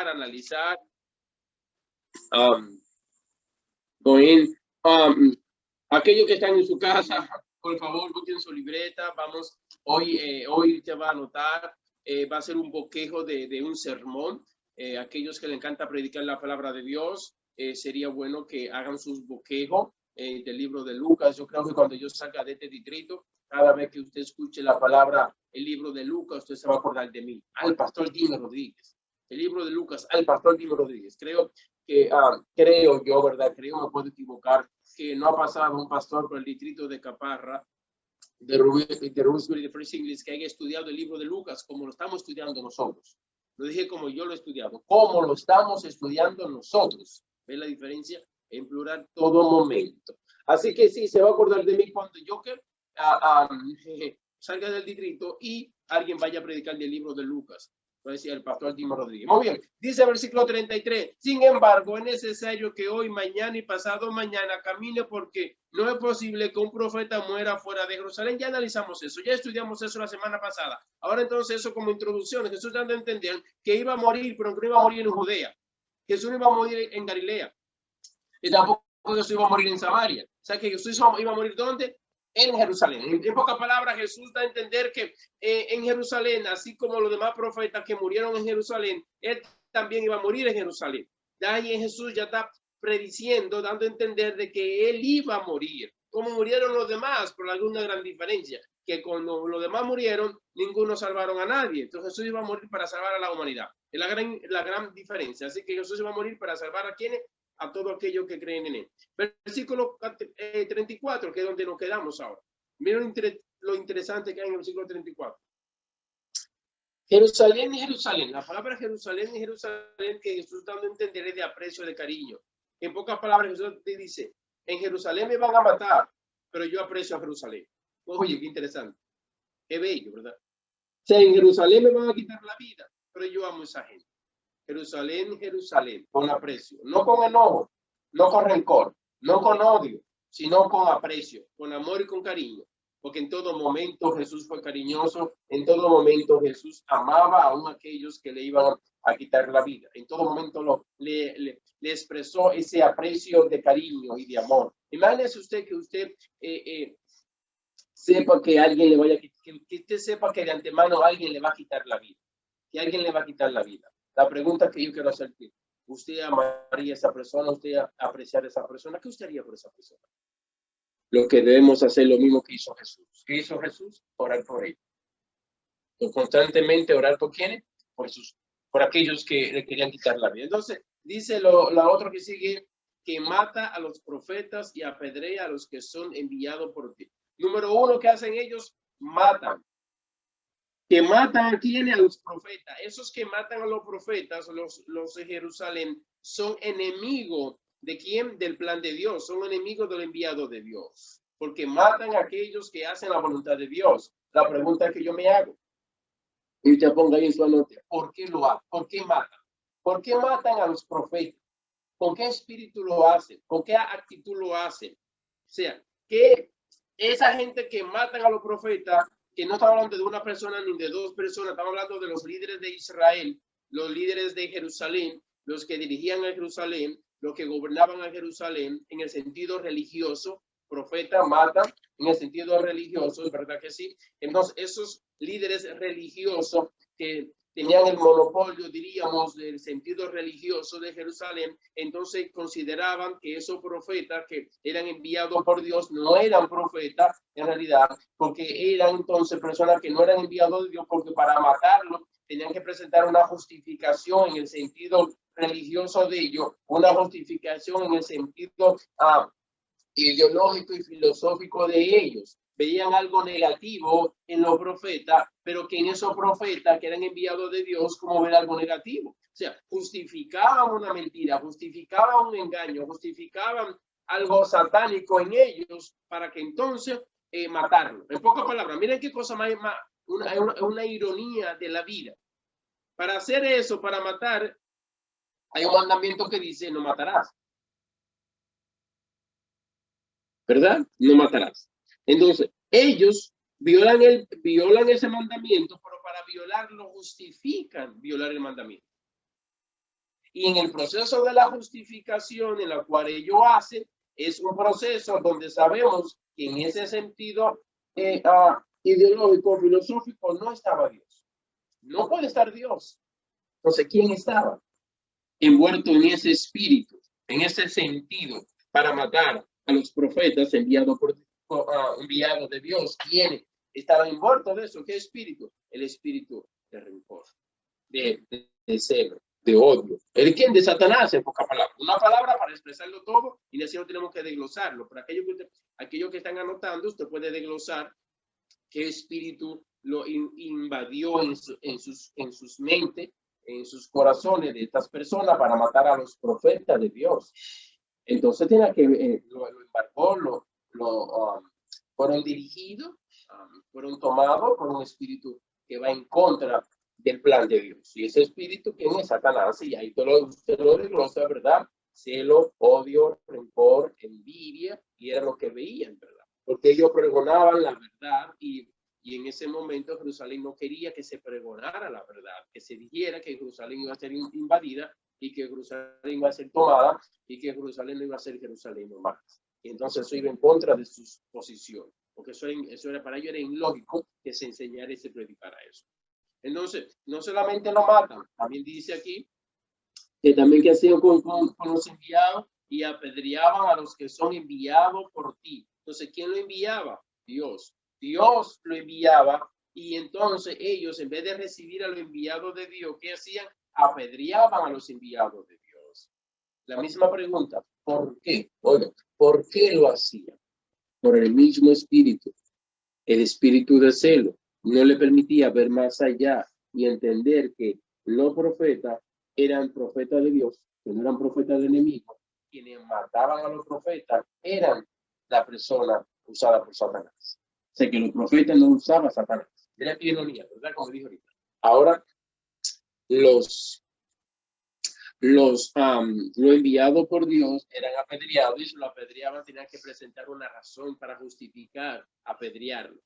analizar. Bien, aquellos que están en su casa, por favor, busquen su libreta. Vamos, hoy te va a anotar, va a ser un bosquejo de un sermón. Aquellos que le encanta predicar la palabra de Dios, sería bueno que hagan sus bosquejos del libro de Lucas. Yo creo que cuando yo salga de este distrito, cada vez que usted escuche la palabra, el libro de Lucas, usted se va a acordar de mí, al pastor Dino Rodríguez. El libro de Lucas, al pastor Dino Rodríguez. Creo yo, ¿verdad? Creo, me puedo equivocar, que no ha pasado un pastor por el distrito de Caparra, de Roosevelt y de First English, que haya estudiado el libro de Lucas como lo estamos estudiando nosotros. Lo dije como yo lo he estudiado, como lo estamos estudiando nosotros. ¿Ves la diferencia? En plural, todo momento. Así que sí, se va a acordar de mí cuando yo salga del distrito y alguien vaya a predicar del libro de Lucas. Decía el pastor Dimo Rodríguez. Muy bien, dice el versículo 33. Sin embargo, es necesario que hoy, mañana y pasado mañana camine, porque no es posible que un profeta muera fuera de Jerusalén. Ya analizamos eso, ya estudiamos eso la semana pasada. Ahora entonces eso como introducción. Jesús dando a entender que iba a morir, pero que no iba a morir en Judea. Jesús no iba a morir en Galilea. Y tampoco Jesús iba a morir en Samaria. O sea que Jesús iba a morir ¿dónde? En Jerusalén. En pocas palabras, Jesús da a entender que en Jerusalén, así como los demás profetas que murieron en Jerusalén, él también iba a morir en Jerusalén. De ahí Jesús ya está prediciendo, dando a entender de que él iba a morir, como murieron los demás, por alguna gran diferencia, que cuando los demás murieron, ninguno salvaron a nadie. Entonces Jesús iba a morir para salvar a la humanidad. Es la gran diferencia. Así que Jesús iba a morir para salvar a quienes, a todos aquellos que creen en él. Versículo 34, que es donde nos quedamos ahora. Miren lo interesante que hay en el versículo 34. Jerusalén y Jerusalén. La palabra Jerusalén y Jerusalén que Jesús dando a entender es de aprecio, de cariño. En pocas palabras, Jesús te dice, en Jerusalén me van a matar, pero yo aprecio a Jerusalén. Oye, qué interesante. Qué bello, ¿verdad? O sea, en Jerusalén me van a quitar la vida, pero yo amo a esa gente. Jerusalén, Jerusalén, con aprecio, no con enojo, no con rencor, no con odio, sino con aprecio, con amor y con cariño, porque en todo momento Jesús fue cariñoso, en todo momento Jesús amaba aún a aquellos que le iban a quitar la vida, en todo momento le expresó ese aprecio de cariño y de amor. Imagínese usted que usted sepa que alguien le vaya a quitar, que usted sepa que de antemano alguien le va a quitar la vida, que alguien le va a quitar la vida. La pregunta que yo quiero hacerte, ¿usted amaría a esa persona? ¿Usted apreciaría a esa persona? ¿Qué usted haría por esa persona? Lo que debemos hacer lo mismo que hizo Jesús. ¿Qué hizo Jesús? Orar por él. Constantemente orar por quiénes? Por aquellos que le querían quitar la vida. Entonces, dice la otra que sigue, que mata a los profetas y apedrea a los que son enviados por ti. Número uno, ¿qué hacen ellos? Matan. Que matan a quienes, a los profetas. Esos que matan a los profetas, los de Jerusalén, son enemigos de quién, del plan de Dios, son enemigos del enviado de Dios, porque matan a aquellos que hacen la voluntad de Dios. La pregunta que yo me hago, y usted ponga ahí en su anote, ¿por qué lo hacen? ¿Por qué matan? ¿Por qué matan a los profetas? ¿Con qué espíritu lo hacen? ¿Con qué actitud lo hacen? O sea, que esa gente que matan a los profetas, que no estamos hablando de una persona ni de dos personas, estamos hablando de los líderes de Israel, los líderes de Jerusalén, los que dirigían a Jerusalén, los que gobernaban a Jerusalén en el sentido religioso. Profeta mata en el sentido religioso, es verdad que sí. Entonces, esos líderes religiosos que tenían el monopolio, diríamos, del sentido religioso de Jerusalén, entonces consideraban que esos profetas que eran enviados por Dios no eran profetas en realidad, porque eran entonces personas que no eran enviados de Dios, porque para matarlos tenían que presentar una justificación en el sentido religioso de ellos, una justificación en el sentido ideológico y filosófico de ellos. Veían algo negativo en los profetas, pero que en esos profetas que eran enviados de Dios, como ver algo negativo. O sea, justificaban una mentira, justificaban un engaño, justificaban algo satánico en ellos para que entonces matarlo. En pocas palabras, miren qué cosa más una ironía de la vida. Para hacer eso, para matar, hay un mandamiento que dice, no matarás. ¿Verdad? No matarás. Entonces, ellos violan ese mandamiento, pero para violarlo justifican violar el mandamiento. Y en el proceso de la justificación en la cual ellos hacen, es un proceso donde sabemos que en ese sentido ideológico, filosófico, no estaba Dios. No puede estar Dios. Entonces, ¿quién estaba envuelto en ese espíritu, en ese sentido, para matar a los profetas enviados enviados de Dios? ¿Quién estaba envuelto de eso? ¿Qué espíritu? El espíritu de rencor, de celo, de odio. ¿El quién? De Satanás, en pocas palabras. Una palabra para expresarlo todo y así no tenemos que desglosarlo. Pero aquellos que están anotando, usted puede desglosar qué espíritu lo invadió en sus mentes, en sus corazones de estas personas para matar a los profetas de Dios. Entonces tiene que lo embargó, fueron dirigidos, fueron tomados por un espíritu que va en contra del plan de Dios. Y ese espíritu que es Satanás, y ahí usted lo desglosa, ¿verdad? Celo, odio, rencor, envidia, y era lo que veían, ¿verdad? Porque ellos pregonaban la verdad y en ese momento Jerusalén no quería que se pregonara la verdad, que se dijera que Jerusalén iba a ser invadida y que Jerusalén iba a ser tomada y que Jerusalén no iba a ser Jerusalén nomás. Y entonces eso iba en contra de sus posiciones, porque eso era para ellos era ilógico que se enseñara y se predicara eso. Entonces, no solamente lo matan, también dice aquí que también que hacían con los enviados y apedreaban a los que son enviados por ti. Entonces, ¿quién lo enviaba? Dios. Dios lo enviaba y entonces ellos, en vez de recibir a los enviados de Dios, ¿qué hacían? Apedreaban a los enviados de Dios. La misma pregunta, ¿por qué? Oye, ¿por qué lo hacían? Por el mismo espíritu, el espíritu de celo. No le permitía ver más allá y entender que los profetas eran profetas de Dios, que no eran profetas del enemigo. Quienes mataban a los profetas eran la persona usada por Satanás. O sea que los profetas no usaban a Satanás. Mira qué ironía, ¿verdad? Como dijo ahorita. Ahora, los enviados por Dios eran apedreados y si lo apedreaban tenían que presentar una razón para justificar apedrearlo.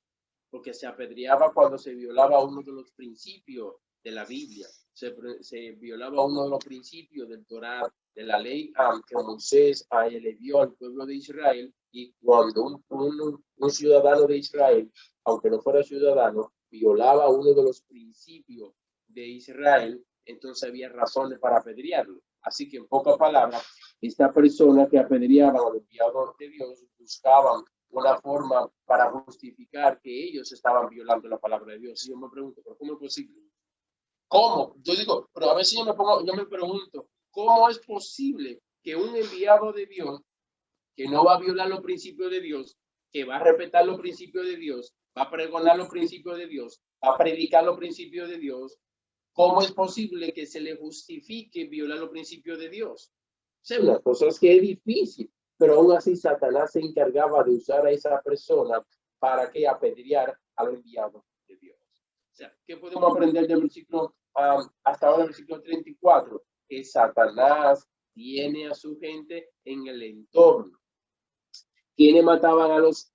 Porque se apedreaba cuando se violaba uno de los principios de la Biblia, se violaba uno de los principios del Torá, de la ley que Moisés le dio al pueblo de Israel, y cuando un ciudadano de Israel, aunque no fuera ciudadano, violaba uno de los principios de Israel, entonces había razones para apedrearlo. Así que en pocas palabras, esta persona que apedreaban a los enviados de Dios buscaban una forma para justificar que ellos estaban violando la palabra de Dios. Y yo me pregunto, ¿pero cómo es posible? ¿Cómo? Yo digo, pero a veces yo me pregunto, ¿cómo es posible que un enviado de Dios, que no va a violar los principios de Dios, que va a respetar los principios de Dios, va a pregonar los principios de Dios, va a predicar los principios de Dios, ¿cómo es posible que se le justifique violar los principios de Dios? O sea, una cosa es que es difícil, pero aún así Satanás se encargaba de usar a esa persona para que apedrear a los enviados de Dios. O sea, ¿qué podemos aprender del versículo hasta ahora, el versículo 34? Que Satanás tiene a su gente en el entorno. ¿Quiénes mataban a los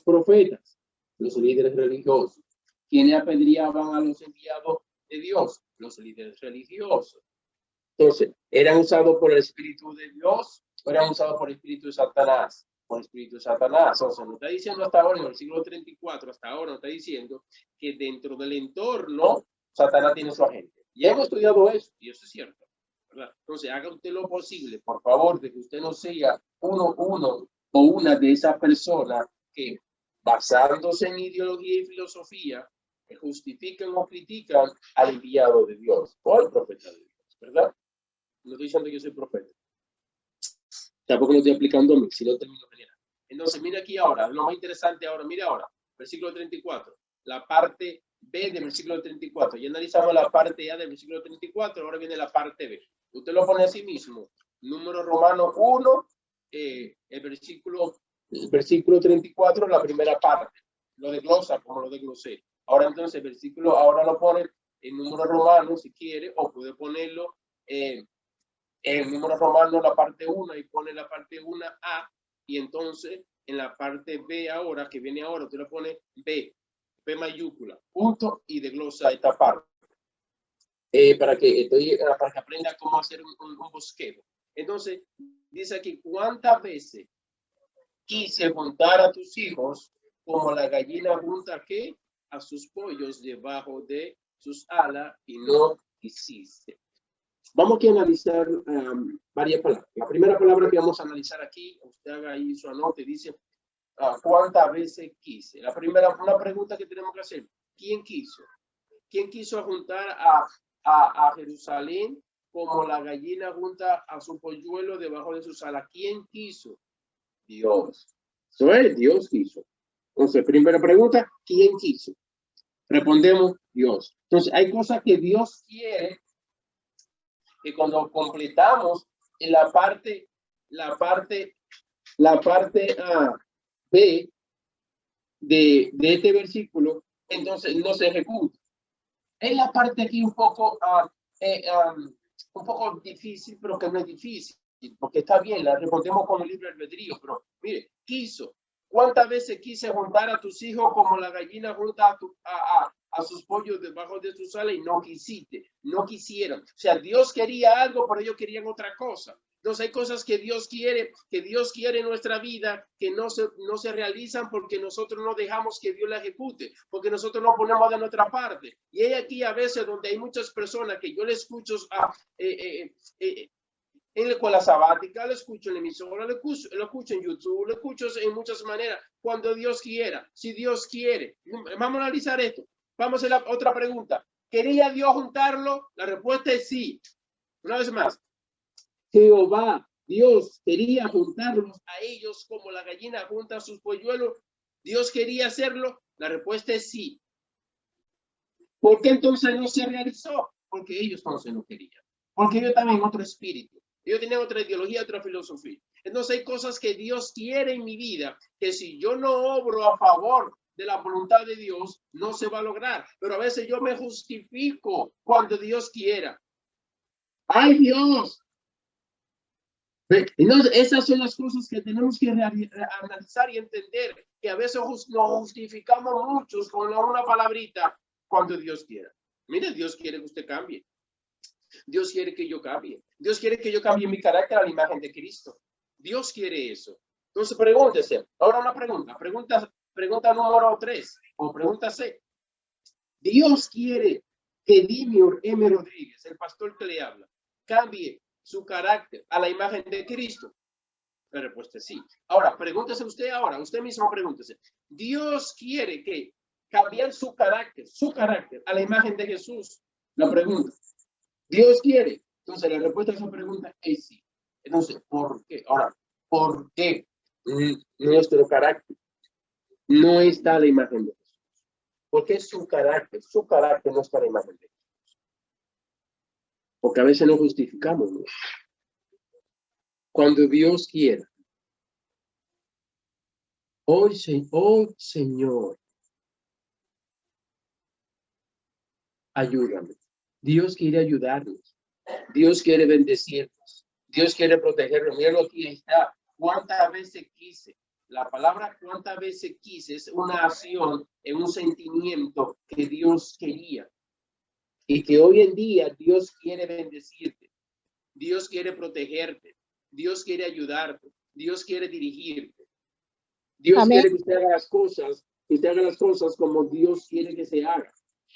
profetas? Los líderes religiosos. ¿Quiénes apedreaban a los enviados de Dios? Los líderes religiosos. Entonces, ¿eran usados por el Espíritu de Dios o eran usados por el Espíritu de Satanás? Por el Espíritu de Satanás. O sea, nos está diciendo hasta ahora, en el siglo 34, hasta ahora nos está diciendo que dentro del entorno, Satanás tiene su agente. Ya hemos estudiado eso, y eso es cierto, ¿verdad? Entonces, haga usted lo posible, por favor, de que usted no sea uno o una de esas personas que, basándose en ideología y filosofía, justifican o critican al enviado de Dios o al profeta de Dios, ¿verdad? No estoy diciendo que yo soy profeta. Tampoco lo estoy aplicando a mí, sino en términos generales. Entonces, mira aquí ahora, lo más interesante ahora, mira ahora, versículo 34, la parte B del versículo 34. Ya analizamos la parte A del versículo 34, ahora viene la parte B. Usted lo pone así mismo, número romano 1, el versículo 34, la primera parte. Lo desglosa como lo desglosé. Ahora entonces, ahora lo pone en número romano si quiere, o puede ponerlo el número romano la parte 1 y pone la parte 1A, y entonces en la parte B ahora, que viene ahora, usted le pone B mayúscula, punto, y desglosa esta parte. para que aprenda cómo hacer un bosquejo. Entonces, dice aquí, ¿cuántas veces quise juntar a tus hijos como la gallina junta ¿qué? A sus pollos debajo de sus alas y no quisiste? Vamos a analizar varias palabras. La primera palabra que vamos a analizar aquí, usted haga ahí su anote, dice, ¿cuántas veces quise? Una pregunta que tenemos que hacer, ¿quién quiso? ¿Quién quiso juntar a Jerusalén como la gallina junta a su polluelo debajo de sus alas? ¿Quién quiso? Dios. Eso es, Dios quiso. Entonces, primera pregunta, ¿quién quiso? Respondemos, Dios. Entonces, hay cosas que Dios quiere que cuando completamos en la parte B de este versículo, entonces no se ejecuta. Es la parte aquí un poco difícil, pero que no es difícil, porque está bien, la respondemos con el libre albedrío, pero mire, quiso. ¿Cuántas veces quise juntar a tus hijos como la gallina junta a sus pollos debajo de sus alas y no quisiste, no quisieron? O sea, Dios quería algo, pero ellos querían otra cosa. Entonces hay cosas que Dios quiere en nuestra vida que no se realizan porque nosotros no dejamos que Dios la ejecute, porque nosotros no ponemos de nuestra parte. Y hay aquí a veces donde hay muchas personas que yo le escucho en la escuela sabática, lo escucho en la emisora, lo escucho en YouTube, lo escucho en muchas maneras, cuando Dios quiera, si Dios quiere. Vamos a analizar esto. Vamos a hacer la otra pregunta. ¿Quería Dios juntarlo? La respuesta es sí. Una vez más. Jehová, Dios, quería juntarlos a ellos como la gallina junta a sus polluelos. ¿Dios quería hacerlo? La respuesta es sí. ¿Por qué entonces no se realizó? Porque ellos entonces no querían. Porque ellos también otro espíritu. Ellos tienen otra ideología, otra filosofía. Entonces hay cosas que Dios quiere en mi vida, que si yo no obro a favor de la voluntad de Dios, no se va a lograr. Pero a veces yo me justifico cuando Dios quiera. ¡Ay, Dios! Entonces, esas son las cosas que tenemos que analizar y entender, que a veces nos justificamos muchos con una palabrita cuando Dios quiera. Mire, Dios quiere que usted cambie. Dios quiere que yo cambie. Dios quiere que yo cambie mi carácter a la imagen de Cristo. Dios quiere eso. Entonces, pregúntese. Ahora una pregunta. Pregunta número 3 o pregunta C. Dios quiere que Dimior M. Rodríguez, el pastor que le habla, cambie su carácter a la imagen de Cristo. La respuesta es sí. Ahora, pregúntese usted ahora, usted mismo pregúntese. Dios quiere que cambiar su carácter a la imagen de Jesús. La pregunta. Dios quiere. Entonces, la respuesta a esa pregunta es sí. Entonces, ¿por qué? Ahora, ¿por qué nuestro carácter no está a la imagen de Jesús? Porque su carácter no está a la imagen de Jesús. Porque a veces no justificamos, ¿no? Cuando Dios quiera. Hoy, Señor, ayúdame. Dios quiere ayudarnos. Dios quiere bendecirnos. Dios quiere protegernos. Mira lo que está. ¿Cuántas veces quise? La palabra cuántas veces quise es una acción, en un sentimiento que Dios quería. Y que hoy en día Dios quiere bendecirte. Dios quiere protegerte. Dios quiere ayudarte. Dios quiere dirigirte. Dios Amén. quiere que usted haga las cosas como Dios quiere que se haga.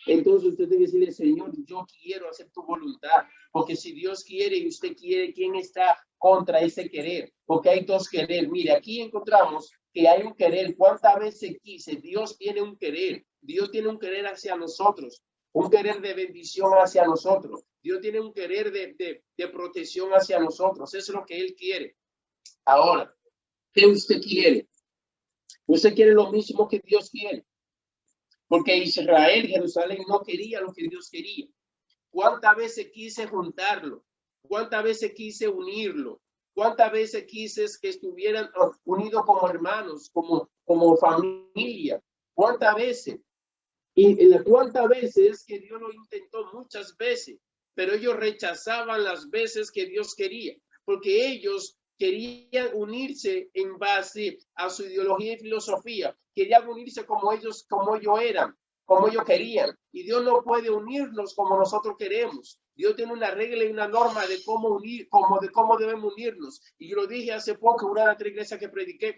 Entonces usted debe decirle, Señor, yo quiero hacer tu voluntad, porque si Dios quiere y usted quiere, ¿quién está contra ese querer? Porque hay dos querer. Mire, aquí encontramos que hay un querer. ¿Cuántas veces quise? Dios tiene un querer. Dios tiene un querer hacia nosotros, un querer de bendición hacia nosotros. Dios tiene un querer de protección hacia nosotros. Eso es lo que Él quiere. Ahora, ¿qué usted quiere? Usted quiere lo mismo que Dios quiere. Porque Israel, Jerusalén, no quería lo que Dios quería. ¿Cuántas veces quise juntarlo? ¿Cuántas veces quise unirlo? ¿Cuántas veces quise que estuvieran unidos como hermanos, como familia? ¿Cuántas veces? Y cuántas veces que Dios lo intentó, muchas veces, pero ellos rechazaban las veces que Dios quería, porque ellos querían unirse en base a su ideología y filosofía, querían unirse como ellos eran, como ellos querían. Y Dios no puede unirnos como nosotros queremos. Dios tiene una regla y una norma de cómo unir, de cómo debemos unirnos. Y yo lo dije hace poco en una de las iglesias que prediqué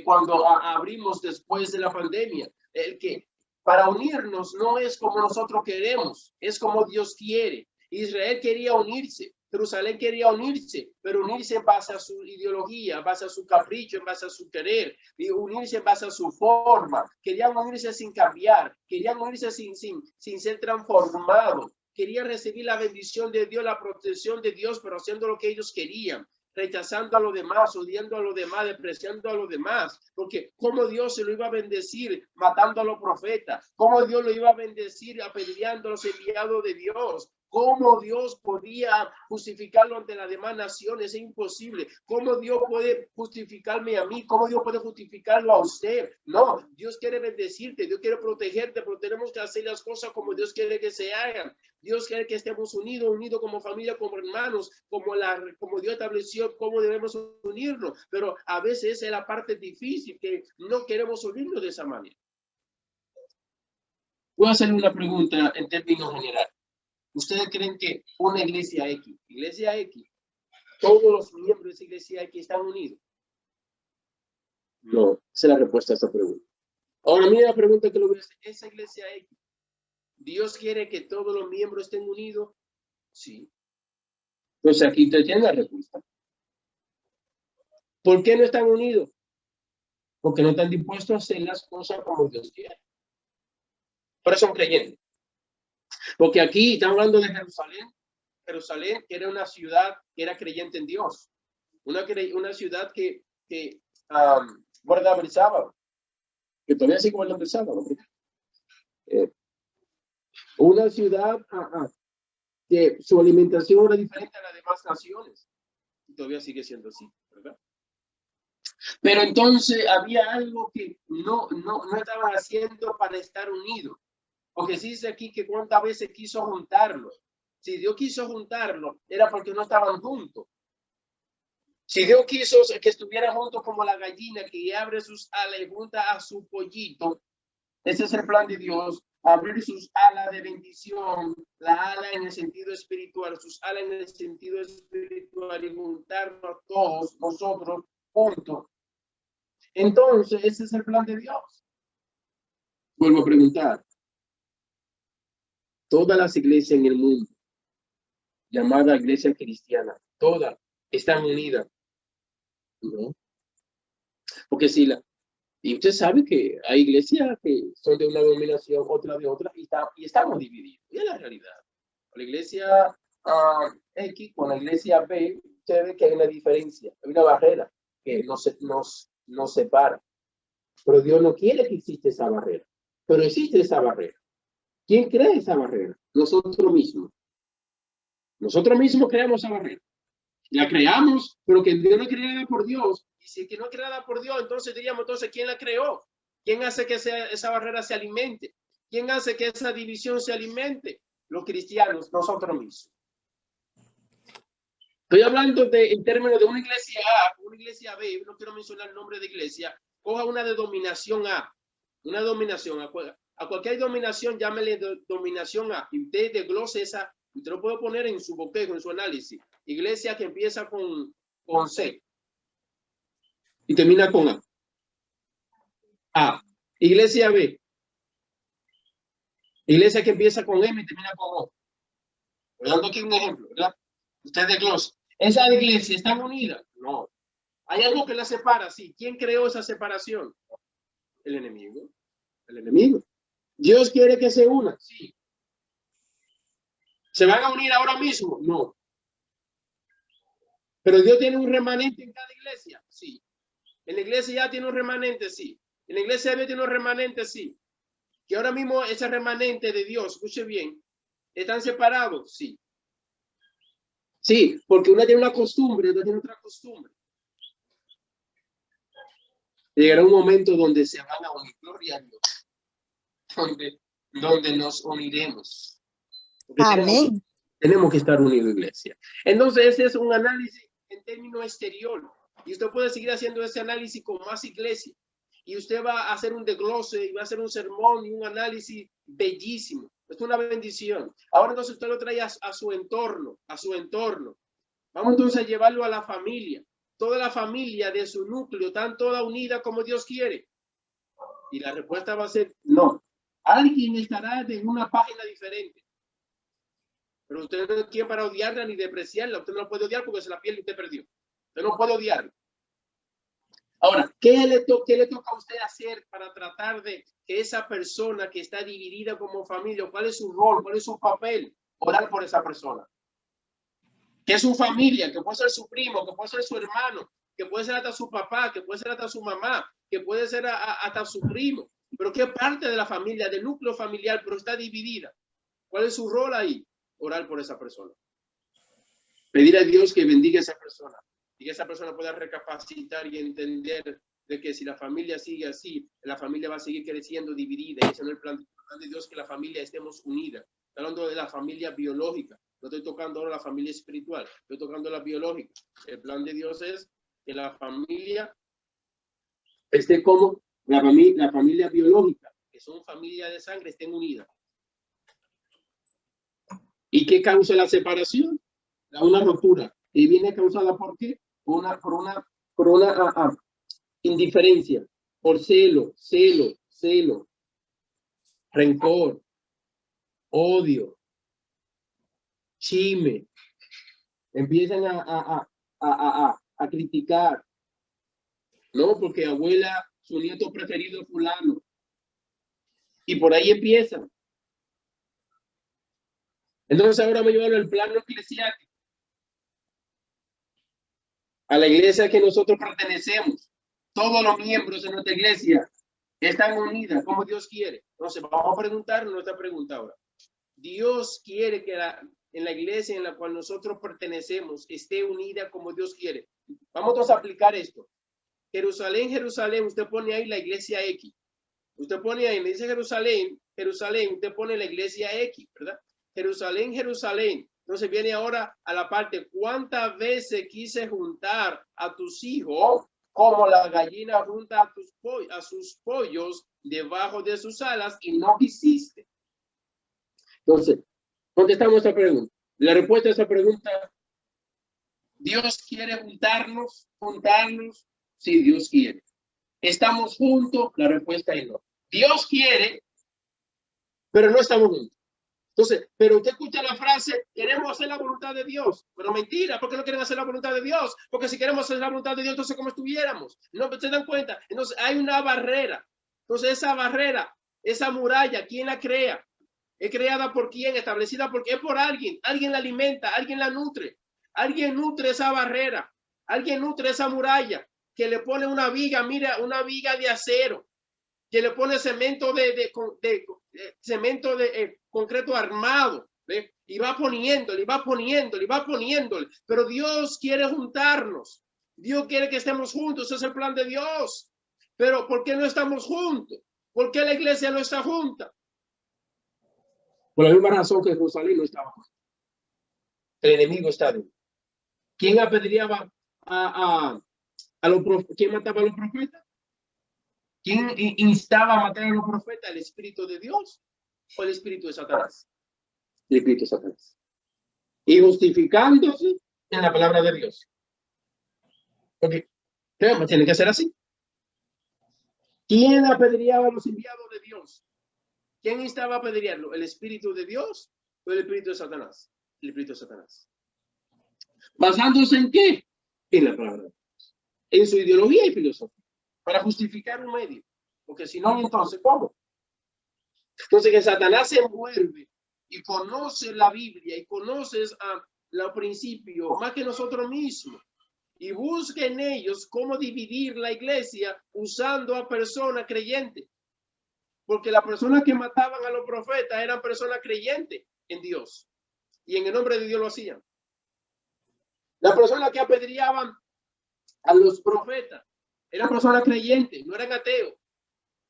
cuando abrimos después de la pandemia. El que para unirnos no es como nosotros queremos, es como Dios quiere. Israel quería unirse, Jerusalén quería unirse, pero unirse en base a su ideología, en base a su capricho, en base a su querer, y unirse en base a su forma. Querían unirse sin cambiar, querían unirse sin ser transformados. Querían recibir la bendición de Dios, la protección de Dios, pero haciendo lo que ellos querían, rechazando a los demás, odiando a los demás, despreciando a los demás, porque cómo Dios se lo iba a bendecir matando a los profetas, cómo Dios lo iba a bendecir apedreando a los enviados de Dios, cómo Dios podía justificarlo ante las demás naciones, es imposible. Cómo Dios puede justificarme a mí, cómo Dios puede justificarlo a usted. No, Dios quiere bendecirte, Dios quiere protegerte, pero tenemos que hacer las cosas como Dios quiere que se hagan. Dios quiere que estemos unidos como familia, como hermanos, como Dios estableció cómo debemos unirnos, pero a veces es la parte difícil que no queremos unirnos de esa manera. Voy a hacerle una pregunta en términos generales. ¿Ustedes creen que una iglesia X, todos los miembros de esa iglesia X están unidos? No, esa es la respuesta a esta pregunta. Ahora mira la pregunta que lo voy a hacer. ¿Esa iglesia X, Dios quiere que todos los miembros estén unidos? Sí. Entonces aquí te tiene la respuesta. ¿Por qué no están unidos? Porque no están dispuestos a hacer las cosas como Dios quiere. Por eso son creyentes. Porque aquí estamos hablando de Jerusalén. Jerusalén era una ciudad que era creyente en Dios. Una ciudad que guardaba el sábado. Que todavía sigue guardando el sábado. Una ciudad que su alimentación era diferente a las demás naciones. Y todavía sigue siendo así, ¿verdad? Pero entonces había algo que no estaban haciendo para estar unidos. Porque se dice aquí que cuántas veces quiso juntarlos. Si Dios quiso juntarlos, era porque no estaban juntos. Si Dios quiso que estuvieran juntos como la gallina que abre sus alas y junta a su pollito, ese es el plan de Dios, abrir sus alas de bendición, la ala en el sentido espiritual, sus alas en el sentido espiritual y juntarnos todos nosotros juntos. Entonces, ese es el plan de Dios. Vuelvo a preguntar. Todas las iglesias en el mundo, llamada iglesia cristiana, todas están unidas. ¿No? Porque y usted sabe que hay iglesias que son de una denominación, otra de otra, y estamos divididos. Y es la realidad. La iglesia X con la iglesia B, usted ve que hay una diferencia, hay una barrera que nos separa. Pero Dios no quiere que exista esa barrera. Pero existe esa barrera. ¿Quién crea esa barrera? Nosotros mismos. Nosotros mismos creamos esa barrera. La creamos, pero que Dios no creada por Dios. Y si es que no es creada por Dios, entonces diríamos, ¿quién la creó? ¿Quién hace que esa barrera se alimente? ¿Quién hace que esa división se alimente? Los cristianos, nosotros mismos. Estoy hablando en términos de una iglesia A, una iglesia B, no quiero mencionar el nombre de iglesia, coja una de dominación A, una dominación a cualquier dominación, llámele dominación A, y usted desglose esa, usted lo puede poner en su bosquejo, en su análisis. Iglesia que empieza con C y termina con A. Iglesia B. Iglesia que empieza con M y termina con O. Estoy dando aquí un ejemplo, ¿verdad? Usted desglose. ¿Esa iglesia están unidas? No. ¿Hay algo que la separa? Sí. ¿Quién creó esa separación? El enemigo. El enemigo. ¿Dios quiere que se una? Sí. ¿Se van a unir ahora mismo? No. ¿Pero Dios tiene un remanente en cada iglesia? Sí. ¿En la iglesia ya tiene un remanente? Sí. ¿En la iglesia ya tiene un remanente? Sí. ¿Que ahora mismo ese remanente de Dios, escuche bien, están separados? Sí. Sí, porque una tiene una costumbre, otra tiene otra costumbre. Llegará un momento donde se van a unir, gloria a Dios, donde nos uniremos. Amén. Tenemos que estar unidos, iglesia. Entonces, ese es un análisis en términos exterior. Y usted puede seguir haciendo ese análisis con más iglesias. y usted va a hacer un desglose y va a hacer un sermón y un análisis bellísimo. Es una bendición. Ahora entonces usted lo trae a su entorno, Vamos entonces a llevarlo a la familia. Toda la familia de su núcleo están toda unida como Dios quiere. Y la respuesta va a ser no. Alguien estará en una página diferente. Pero usted no es quien para odiarla ni despreciarla. Usted no la puede odiar porque se la pierde y usted perdió. Usted no puede odiarla. Ahora, ¿qué le toca a usted hacer para tratar de que esa persona que está dividida como familia, cuál es su rol, cuál es su papel? Orar por esa persona. Que es su familia, que puede ser su primo, que puede ser su hermano, que puede ser hasta su papá, que puede ser hasta su mamá, que puede ser hasta su primo. Pero ¿qué parte de la familia, del núcleo familiar, pero está dividida? ¿Cuál es su rol ahí? Orar por esa persona. Pedir a Dios que bendiga a esa persona. Y que esa persona pueda recapacitar y entender de que si la familia sigue así, la familia va a seguir creciendo dividida. Y ese no es el plan de Dios, que la familia estemos unidas. Estoy hablando de la familia biológica. No estoy tocando ahora la familia espiritual. Estoy tocando la biológica. El plan de Dios es que la familia esté como la familia biológica, que son familia de sangre, estén unidas. ¿Y qué causa la separación? Una ruptura. ¿Y viene causada por qué? Por una indiferencia, por celo, rencor, odio, chisme. Empiezan a criticar. No, porque abuela, su nieto preferido es fulano. Y por ahí empiezan. Entonces ahora me llevo al plano eclesiástico. A la iglesia que nosotros pertenecemos. Todos los miembros de nuestra iglesia están unidas como Dios quiere. Entonces vamos a preguntar nuestra pregunta ahora. Dios quiere que en la iglesia en la cual nosotros pertenecemos esté unida como Dios quiere. Vamos a aplicar esto. Jerusalén, usted pone ahí la iglesia X. Usted pone ahí, me dice Jerusalén, usted pone la iglesia X, ¿verdad? Jerusalén. Entonces viene ahora a la parte, ¿cuántas veces quise juntar a tus hijos como la gallina junta a sus pollos debajo de sus alas y no quisiste? Entonces, contestamos esta pregunta. La respuesta a esa pregunta, ¿Dios quiere juntarnos? Sí, Dios quiere. ¿Estamos juntos? La respuesta es no. Dios quiere, pero no estamos juntos. Entonces, pero usted escucha la frase, queremos hacer la voluntad de Dios. Pero mentira, ¿por qué no quieren hacer la voluntad de Dios? Porque si queremos hacer la voluntad de Dios, entonces ¿cómo estuviéramos? No se dan cuenta. Entonces hay una barrera. Entonces esa barrera, esa muralla, ¿quién la crea? ¿Es creada por quién? Establecida porque es por alguien. Alguien la alimenta, alguien la nutre. Alguien nutre esa barrera. Alguien nutre esa muralla. Que le pone una viga, mira, una viga de acero. Que le pone cemento de concreto armado. ¿Ve? Y va poniéndole. Pero Dios quiere juntarnos. Dios quiere que estemos juntos. Ese es el plan de Dios. Pero ¿por qué no estamos juntos? ¿Por qué la iglesia no está junta? Por la misma razón que Jerusalén no estaba junta. El enemigo está dentro. ¿Quién apedreaba ¿Quién mataba a los profetas? ¿Quién instaba a matar a los profetas? ¿El Espíritu de Dios o el Espíritu de Satanás? El Espíritu de Satanás. Y justificándose en la palabra de Dios. Porque tiene que ser así. ¿Quién apedreaba a los enviados de Dios? ¿Quién instaba a apedrearlo? ¿El Espíritu de Dios o el Espíritu de Satanás? El Espíritu de Satanás. ¿Basándose en qué? En la palabra de Dios. En su ideología y filosofía. Para justificar un medio. Porque si no, entonces, ¿cómo? Entonces que Satanás se envuelve y conoce la Biblia y conoce los principios más que nosotros mismos. Y busca en ellos cómo dividir la iglesia usando a personas creyentes. Porque las personas que mataban a los profetas eran personas creyentes en Dios. Y en el nombre de Dios lo hacían. Las personas que apedreaban a los profetas eran personas creyentes, no eran ateos.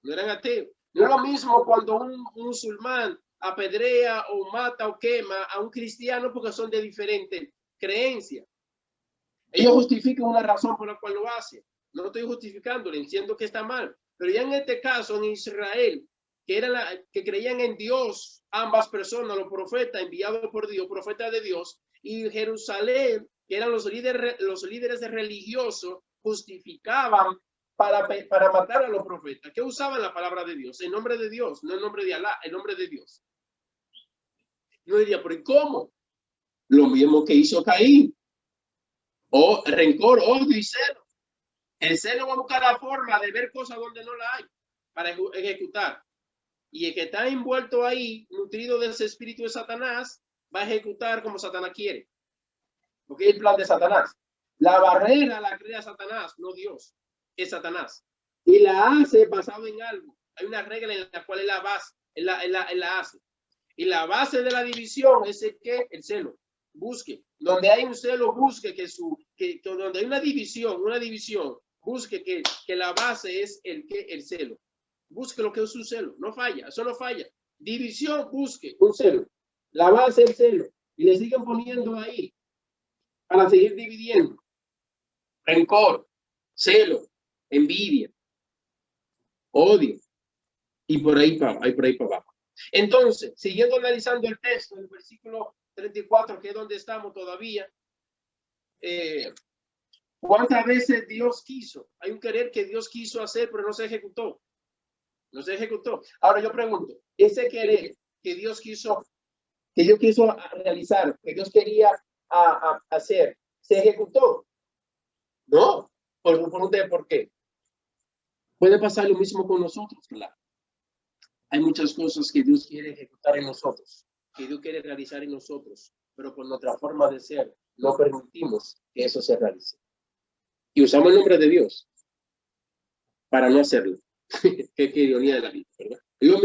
No es lo mismo cuando un musulmán apedrea o mata o quema a un cristiano porque son de diferentes creencias. Ellos justifican una razón por la cual lo hacen. No estoy justificándolo, entiendo que está mal. Pero ya en este caso, en Israel, que creían en Dios, ambas personas, los profetas enviados por Dios, profetas de Dios, y Jerusalén, que eran los líderes religiosos, justificaban para matar a los profetas, que usaban la palabra de Dios, en nombre de Dios, no en nombre de Alá, en nombre de Dios. Yo diría, pero ¿cómo? Lo mismo que hizo Caín. O rencor, odio y celo. El celo va a buscar la forma de ver cosas donde no la hay para ejecutar. Y el que está envuelto ahí, nutrido de ese espíritu de Satanás, va a ejecutar como Satanás quiere. Porque es el plan de Satanás. La barrera la crea Satanás, no Dios. Es Satanás. Y la hace basado en algo. Hay una regla en la cual es la base. Él la hace. Y la base de la división es el celo. Busque. Donde hay un celo, busque que donde hay una división, busque que la base es el celo. Busque lo que es un celo. No falla. Eso no falla. División, busque un celo. La base es el celo. Y le siguen poniendo ahí para seguir dividiendo. Rencor, celo, envidia, odio. Y por ahí para abajo. Entonces, siguiendo analizando el texto, el versículo 34, que es donde estamos todavía, ¿cuántas veces Dios quiso? Hay un querer que Dios quiso hacer, pero no se ejecutó. No se ejecutó. Ahora yo pregunto, ese querer que Dios quiso realizar, que Dios quería hacer, ¿se ejecutó? No. ¿Por qué? Puede pasar lo mismo con nosotros, claro. Hay muchas cosas que Dios quiere ejecutar en nosotros, que Dios quiere realizar en nosotros, pero por nuestra forma de ser no permitimos que eso se realice. Y usamos el nombre de Dios para no hacerlo. Qué ironía de la vida, ¿verdad? Lo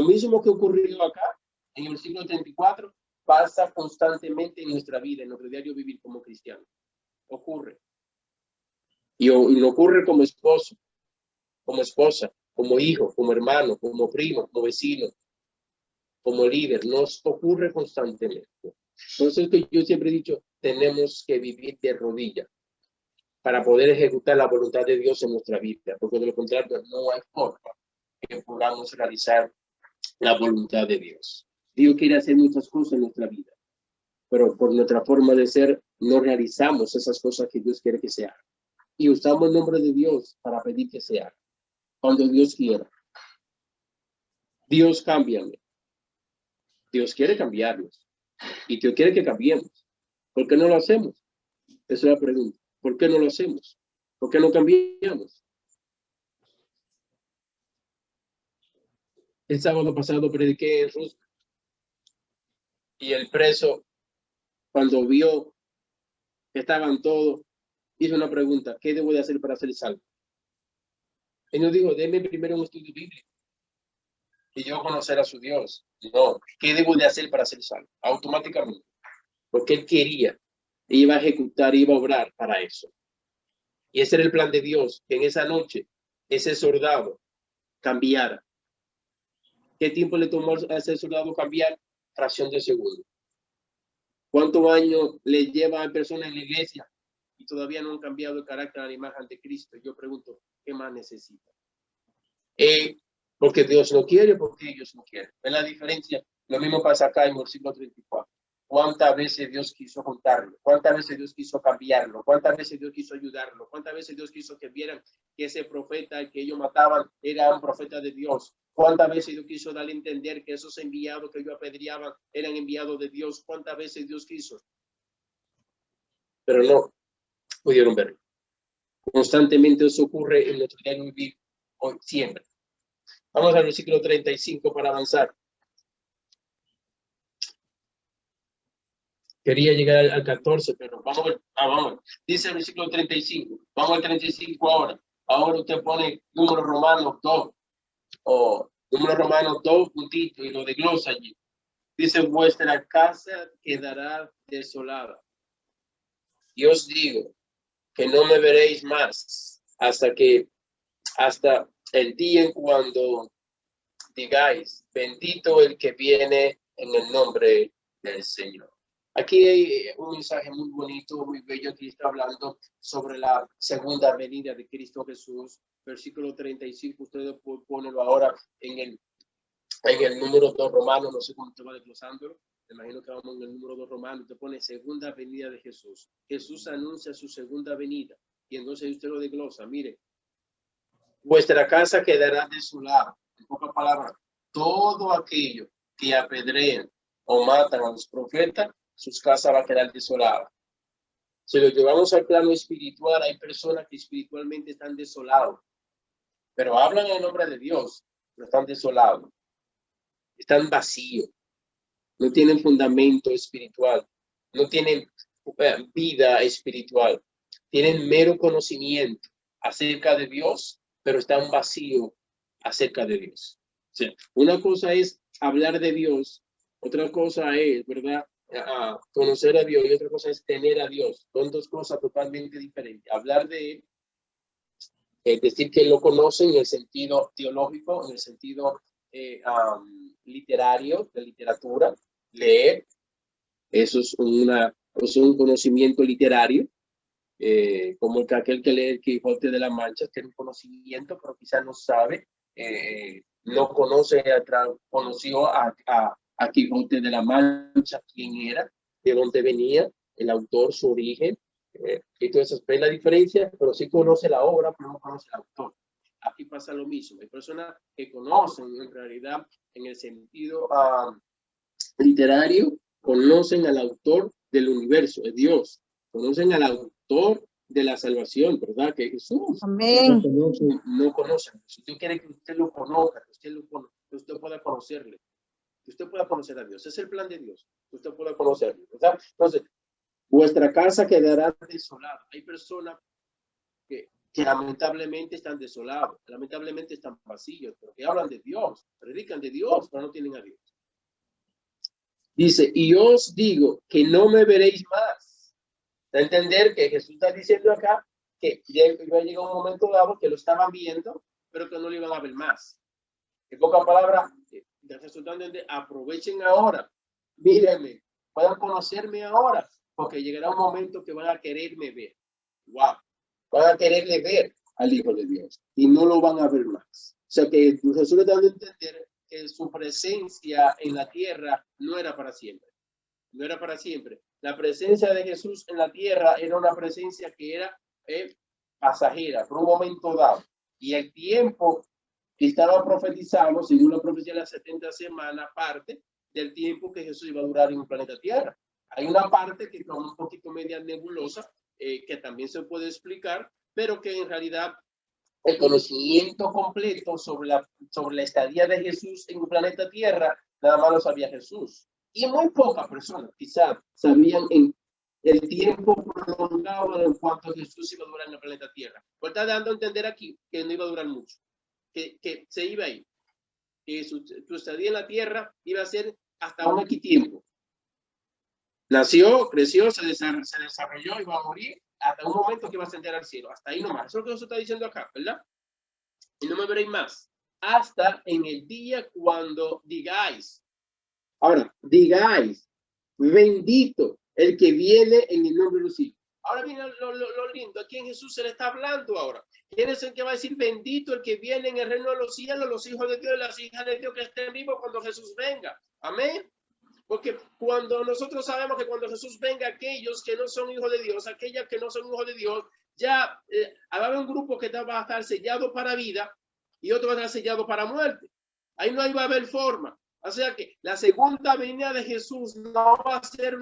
mismo que ocurrió acá en el siglo 34 pasa constantemente en nuestra vida, en nuestro diario vivir como cristianos. Ocurre. Y no ocurre como esposo, como esposa, como hijo, como hermano, como primo, como vecino, como líder. Nos ocurre constantemente. Entonces, que yo siempre he dicho, tenemos que vivir de rodillas para poder ejecutar la voluntad de Dios en nuestra vida, porque de lo contrario no hay forma que podamos realizar la voluntad de Dios. Dios quiere hacer muchas cosas en nuestra vida, pero por nuestra forma de ser no realizamos esas cosas que Dios quiere que se hagan. Y usamos el nombre de Dios para pedir que se haga, cuando Dios quiera. Dios cámbiame. Dios quiere cambiarnos. Y Dios quiere que cambiemos. ¿Por qué no lo hacemos? Esa es la pregunta. ¿Por qué no lo hacemos? ¿Por qué no cambiamos? El sábado pasado prediqué en Rusia. Y el preso, cuando vio que estaban todos, hizo una pregunta: ¿qué debo de hacer para ser salvo? Él nos dijo: déme primero un estudio bíblico y yo conocer a su Dios. No, ¿qué debo de hacer para ser salvo? Automáticamente. Porque él quería, iba a ejecutar, iba a obrar para eso. Y ese era el plan de Dios, que en esa noche ese soldado cambiara. ¿Qué tiempo le tomó a ese soldado cambiar? Fracción de segundo. ¿Cuántos años le lleva a personas en la iglesia y todavía no han cambiado el carácter a la imagen de Cristo? Yo pregunto, ¿qué más necesita? Porque Dios no quiere, porque ellos no quieren. ¿Ven la diferencia? Lo mismo pasa acá en el versículo 34. ¿Cuántas veces Dios quiso juntarlo? ¿Cuántas veces Dios quiso cambiarlo? ¿Cuántas veces Dios quiso ayudarlo? ¿Cuántas veces Dios quiso que vieran que ese profeta que ellos mataban era un profeta de Dios? ¿Cuántas veces Dios quiso darle a entender que esos enviados que ellos apedreaban eran enviados de Dios? ¿Cuántas veces Dios quiso? Pero no pudieron verlo. Constantemente eso ocurre en nuestro diario vivir hoy, siempre. Vamos al versículo 35 para avanzar. Quería llegar al 14, pero vamos. Dice el versículo 35. Vamos al 35 ahora. Ahora usted pone número romanos 2 o número romanos 2 puntito y lo desglosa allí. Dice: vuestra casa quedará desolada. Y os digo que no me veréis más hasta el día en cuando digáis: bendito el que viene en el nombre del Señor. Aquí hay un mensaje muy bonito, muy bello. Aquí está hablando sobre la segunda venida de Cristo Jesús. Versículo 35, ustedes ponerlo ahora en el número 2 romano, no sé cómo te va desglosándolo. Me imagino que vamos en el número 2 romano, te pone segunda venida de Jesús. Jesús anuncia su segunda venida. Y entonces usted lo desglosa. Mire, vuestra casa quedará desolada. En pocas palabras, todo aquello que apedrean o matan a los profetas, sus casas va a quedar desoladas. Si lo llevamos al plano espiritual, hay personas que espiritualmente están desolados, pero hablan en nombre de Dios, pero están desolados, están vacíos, no tienen fundamento espiritual, no tienen vida espiritual, tienen mero conocimiento acerca de Dios, pero están vacíos acerca de Dios. O sea, una cosa es hablar de Dios, otra cosa es, ¿verdad? Conocer a Dios y otra cosa es tener a Dios. Son dos cosas totalmente diferentes. Hablar de Él, es decir, que lo conocen en el sentido teológico, en el sentido literario, de literatura, leer, eso es un conocimiento literario, como aquel que lee el Quijote de la Mancha, tiene un conocimiento, pero quizás no sabe, no conoció a Quijote de la Mancha, quién era, de dónde venía, el autor, su origen, y todo eso es la diferencia, pero sí conoce la obra, pero no conoce el autor. Aquí pasa lo mismo, hay personas que conocen en realidad en el sentido literario, conocen al autor del universo, es Dios, conocen al autor de la salvación, ¿verdad? Que Jesús. Amén. No conocen. Si usted quiere que usted lo conozca, que usted pueda conocerle, que usted pueda conocer a Dios. Es el plan de Dios, que usted pueda conocerle, ¿verdad? Entonces, vuestra casa quedará desolada. Hay personas que lamentablemente están desolados, lamentablemente están vacíos, porque hablan de Dios, predican de Dios, pero no tienen a Dios. Dice, y os digo que no me veréis más. Da a entender que Jesús está diciendo acá que iba a llegar un momento dado que lo estaban viendo, pero que no lo iban a ver más. En pocas palabras, Jesús está diciendo, aprovechen ahora, mírenme, puedan conocerme ahora, porque llegará un momento que van a quererme ver. Wow, van a quererle ver al Hijo de Dios y no lo van a ver más. O sea que Jesús le está dando a entender que su presencia en la tierra no era para siempre. No era para siempre. La presencia de Jesús en la tierra era una presencia que era pasajera, por un momento dado. Y el tiempo que estaba profetizado, según la profecía de las 70 semanas, parte del tiempo que Jesús iba a durar en el planeta Tierra. Hay una parte que es un poquito media nebulosa, que también se puede explicar, pero que en realidad el conocimiento completo sobre la estadía de Jesús en el planeta Tierra, nada más lo sabía Jesús. Y muy pocas personas quizás sabían en el tiempo prolongado en cuanto Jesús iba a durar en el planeta Tierra. Pues está dando a entender aquí que no iba a durar mucho, que se iba a ir. Que su estadía en la Tierra iba a ser hasta un X tiempo. Nació, creció, se desarrolló y va a morir hasta un momento que va a ascender al cielo. Hasta ahí nomás. Eso es lo que Jesús está diciendo acá, ¿verdad? Y no me veréis más. Hasta en el día cuando digáis. Ahora, digáis, bendito el que viene en el nombre de los hijos. Ahora viene lo lindo. ¿A quién Jesús se le está hablando ahora? ¿Quién es el que va a decir bendito el que viene en el reino de los cielos, los hijos de Dios y las hijas de Dios que estén vivos cuando Jesús venga? Amén. Porque cuando nosotros sabemos que cuando Jesús venga, aquellos que no son hijos de Dios, aquellas que no son hijos de Dios, ya habrá un grupo que va a estar sellado para vida y otro va a estar sellado para muerte. Ahí no va a haber forma. O sea que la segunda venida de Jesús no va a ser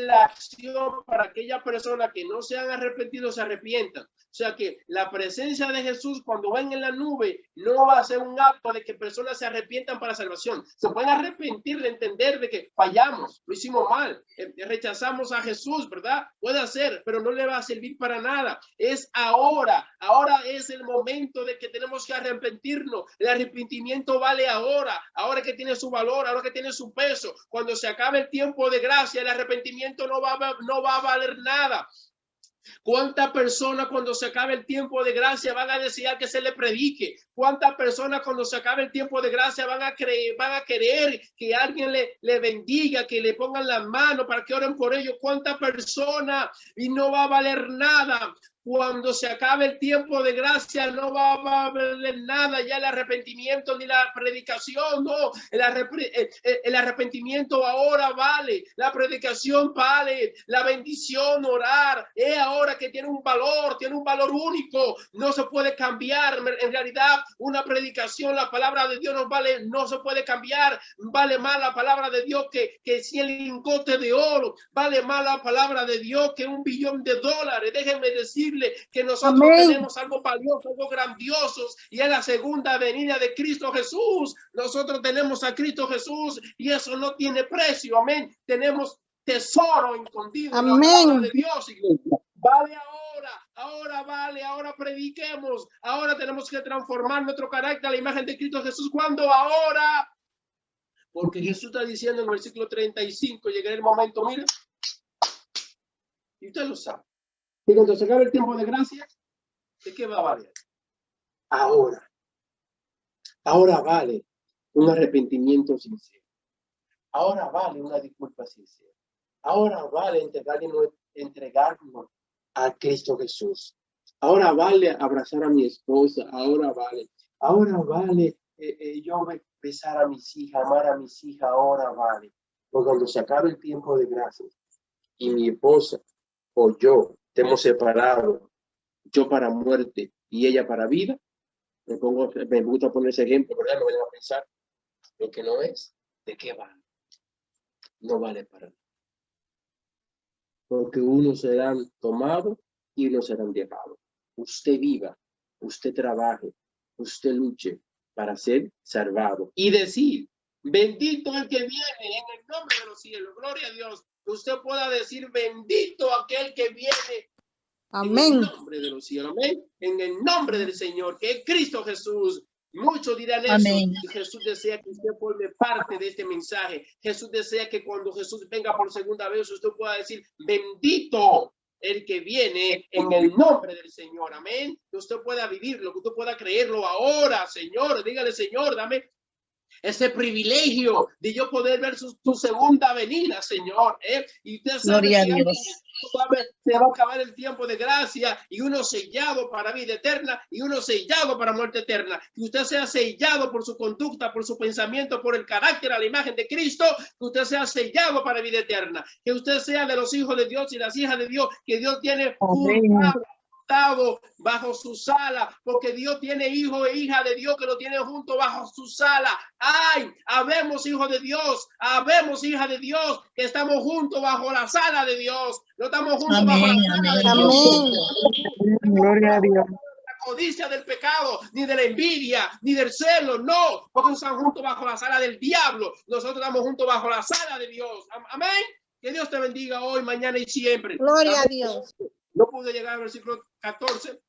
la acción para aquellas personas que no se han arrepentido, se arrepientan. O sea que la presencia de Jesús cuando ven en la nube no va a ser un acto de que personas se arrepientan para salvación. Se pueden arrepentir de entender de que fallamos, lo hicimos mal, rechazamos a Jesús, ¿verdad? Puede ser, pero no le va a servir para nada. Es ahora es el momento de que tenemos que arrepentirnos. El arrepentimiento vale ahora que tiene su valor, ahora que tiene su peso. Cuando se acabe el tiempo de gracia, el arrepentimiento no va a valer nada. ¿Cuántas personas cuando se acabe el tiempo de gracia van a desear que se le predique? ¿Cuántas personas cuando se acabe el tiempo de gracia van a querer que alguien le bendiga, que le pongan la mano para que oren por ellos? ¿Cuántas personas? Y no va a valer nada. Cuando se acabe el tiempo de gracia no va a valer nada ya el arrepentimiento ni la predicación, no, el arrepentimiento ahora vale, la predicación vale, la bendición, orar, es ahora que tiene un valor único, no se puede cambiar. En realidad una predicación, la palabra de Dios no vale, no se puede cambiar, vale más la palabra de Dios que 100 lingotes de oro, vale más la palabra de Dios que $1 billón. Déjenme decirle que nosotros tenemos algo valioso, algo grandioso, y es la segunda venida de Cristo Jesús. Nosotros tenemos a Cristo Jesús y eso no tiene precio. Amén. Tenemos tesoro escondido en la palabra de Dios, iglesia. Vale ahora vale, ahora prediquemos, ahora tenemos que transformar nuestro carácter a la imagen de Cristo Jesús. ¿Cuándo? Ahora. Porque Jesús está diciendo en el versículo 35, llegará el momento, mire, y usted lo sabe, y cuando se acabe el tiempo de gracia, ¿de qué va a valer? Ahora vale un arrepentimiento sincero. Ahora vale una disculpa sincera. Ahora vale entregarnos a Cristo Jesús. Ahora vale abrazar a mi esposa. Ahora vale yo besar a mis hijas, amar a mis hijas. Ahora vale. Porque cuando se acabe el tiempo de gracia y mi esposa o yo estemos separados, yo para muerte y ella para vida, me gusta poner ese ejemplo, ¿verdad? Me vayan a pensar lo que no es, ¿de qué vale? No vale para nada. Porque unos serán tomados y unos serán dejados. Usted viva, usted trabaje, usted luche para ser salvado y decir, bendito el que viene en el nombre de los cielos. Gloria a Dios. Que usted pueda decir, bendito aquel que viene. Amén. En el nombre de los cielos. Amén. En el nombre del Señor, que es Cristo Jesús. Muchos dirán eso. Amén. Y Jesús desea que usted forme parte de este mensaje. Jesús desea que cuando Jesús venga por segunda vez, usted pueda decir, bendito el que viene en el nombre del Señor. Amén. Que usted pueda vivirlo, que usted pueda creerlo ahora, Señor. Dígale, Señor, dame ese privilegio de yo poder ver tu segunda venida, Señor. Y usted sabe que se va a acabar el tiempo de gracia y uno sellado para vida eterna y uno sellado para muerte eterna. Que usted sea sellado por su conducta, por su pensamiento, por el carácter a la imagen de Cristo. Que usted sea sellado para vida eterna. Que usted sea de los hijos de Dios y las hijas de Dios, que Dios tiene bajo su sala, porque Dios tiene hijo e hija de Dios que lo tienen junto bajo su sala. Ay, habemos hijos de Dios, habemos hija de Dios que estamos juntos bajo la sala de Dios. No estamos juntos bajo la sala de Dios. Gloria a Dios. La codicia del pecado, ni de la envidia, ni del celo, no, porque están juntos bajo la sala del diablo. Nosotros estamos juntos bajo la sala de Dios. Amén. Que Dios te bendiga hoy, mañana y siempre. Gloria a Dios. No pude llegar al versículo 14,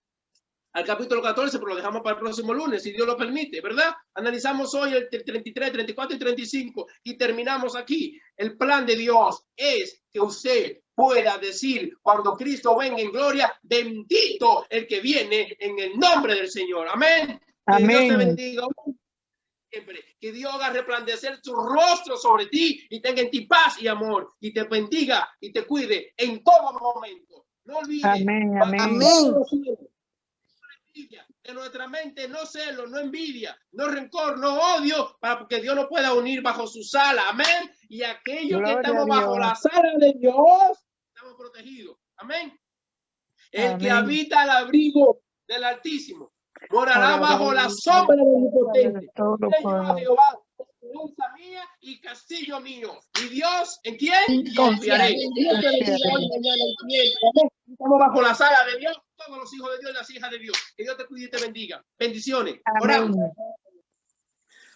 al capítulo 14, pero lo dejamos para el próximo lunes, si Dios lo permite, ¿verdad? Analizamos hoy el 33, 34 y 35 y terminamos aquí. El plan de Dios es que usted pueda decir cuando Cristo venga en gloria, bendito el que viene en el nombre del Señor. Amén. Amén. Que Dios te bendiga siempre. Que Dios haga resplandecer su rostro sobre ti y tenga en ti paz y amor y te bendiga y te cuide en todo momento. No olvides. Amén, amén. Amén. En nuestra mente no celo, no envidia, no rencor, no odio, para que Dios nos pueda unir bajo su sala. Amén. Y aquellos que estamos bajo la sala de Dios, estamos protegidos. Amén. El que habita al abrigo del Altísimo morará bajo la sombra del Omnipotente. Jehová, esperanza mía y castillo mío. ¿Y Dios en quién? Confiaré. Estamos bajo la sala de Dios, todos los hijos de Dios y las hijas de Dios. Que Dios te cuide y te bendiga. Bendiciones. Oramos.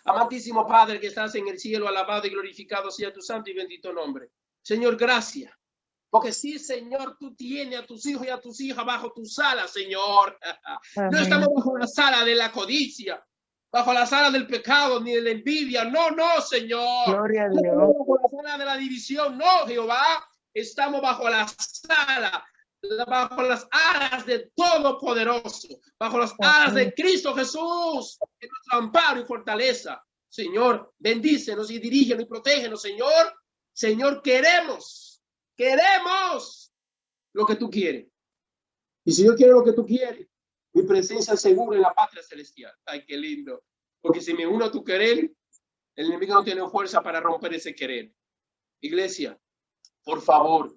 Amantísimo Padre que estás en el cielo, alabado y glorificado sea tu santo y bendito nombre. Señor, gracias. Porque sí, Señor, tú tienes a tus hijos y a tus hijas bajo tu sala, Señor. No estamos bajo la sala de la codicia, bajo la sala del pecado, ni de la envidia. No, no, Señor. Gloria a Dios. No estamos bajo la sala de la división. No, Jehová. Estamos bajo la sala bajo las alas de Todopoderoso, bajo las alas de Cristo Jesús, en nuestro amparo y fortaleza. Señor, bendícenos y dirígenos y protégenos, Señor. Señor, queremos lo que tú quieres. Y si yo quiero lo que tú quieres, mi presencia segura en la patria celestial. Ay, qué lindo. Porque si me uno a tu querer, el enemigo no tiene fuerza para romper ese querer. Iglesia, por favor,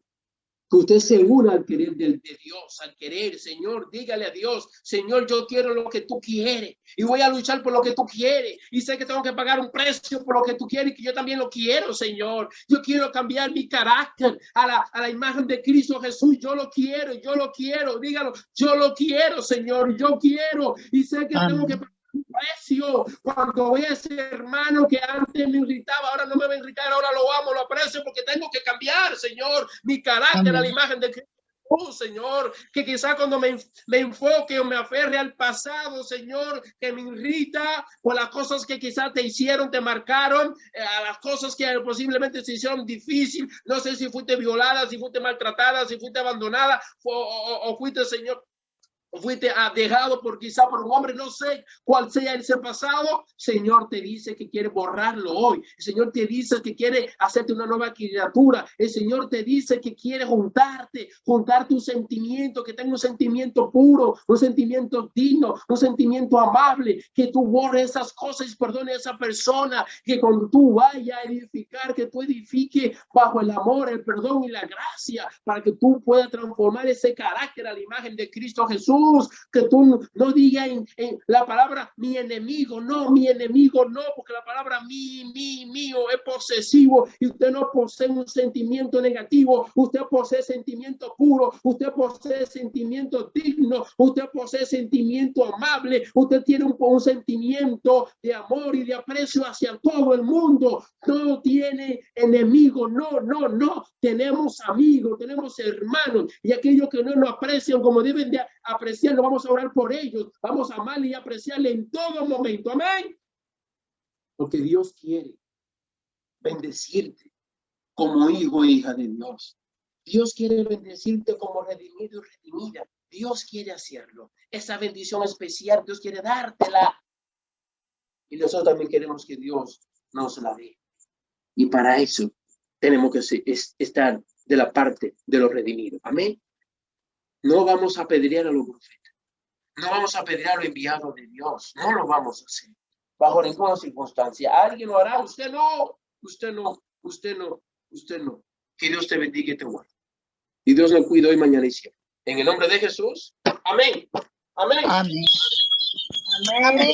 que usted se una al querer de Dios, al querer, Señor, dígale a Dios, Señor, yo quiero lo que tú quieres y voy a luchar por lo que tú quieres y sé que tengo que pagar un precio por lo que tú quieres y que yo también lo quiero, Señor. Yo quiero cambiar mi carácter a la imagen de Cristo Jesús. Yo lo quiero, dígalo, yo lo quiero, Señor, yo quiero y sé que tengo que pagar un precio. Cuando voy a ese hermano que antes me irritaba, ahora no me va a irritar, ahora lo amo, lo aprecio porque tengo que cambiar, Señor, mi carácter a la imagen de Cristo. Oh, Señor, que quizá cuando me enfoque o me aferre al pasado, Señor, que me irrita por las cosas que quizá te hicieron, te marcaron, a las cosas que posiblemente se hicieron difícil. No sé si fuiste violada, si fuiste maltratada, si fuiste abandonada o fuiste, Señor, fuiste dejado quizá por un hombre, no sé cuál sea ese pasado. Señor te dice que quiere borrarlo hoy. El Señor te dice que quiere hacerte una nueva criatura. El Señor te dice que quiere juntar un sentimiento, que tenga un sentimiento puro, un sentimiento digno, un sentimiento amable, que tú borres esas cosas y perdone a esa persona, que cuando tú vayas a edificar, que tú edifiques bajo el amor, el perdón y la gracia, para que tú puedas transformar ese carácter a la imagen de Cristo Jesús. Que tú no digas en la palabra mi enemigo, no, porque la palabra mío es posesivo y usted no posee un sentimiento negativo, usted posee sentimiento puro, usted posee sentimiento digno, usted posee sentimiento amable, usted tiene un sentimiento de amor y de aprecio hacia todo el mundo, no tiene enemigo, no, tenemos amigos, tenemos hermanos y aquellos que no nos aprecian como deben de apreciarlo, vamos a orar por ellos, vamos a amarle y apreciarle en todo momento, amén, porque Dios quiere bendecirte como hijo e hija de Dios. Dios quiere bendecirte como redimido y redimida. Dios quiere hacerlo, esa bendición especial Dios quiere dártela y nosotros también queremos que Dios nos la dé, y para eso tenemos que estar de la parte de los redimidos, amén. No vamos a apedrear a los profetas, no vamos a apedrear a los enviados de Dios, no lo vamos a hacer bajo ninguna circunstancia. Alguien lo hará, usted no. Que Dios te bendiga y te guarde. Y Dios nos cuide hoy, mañana y siempre. En el nombre de Jesús, amén. Amén. Amén. Amén.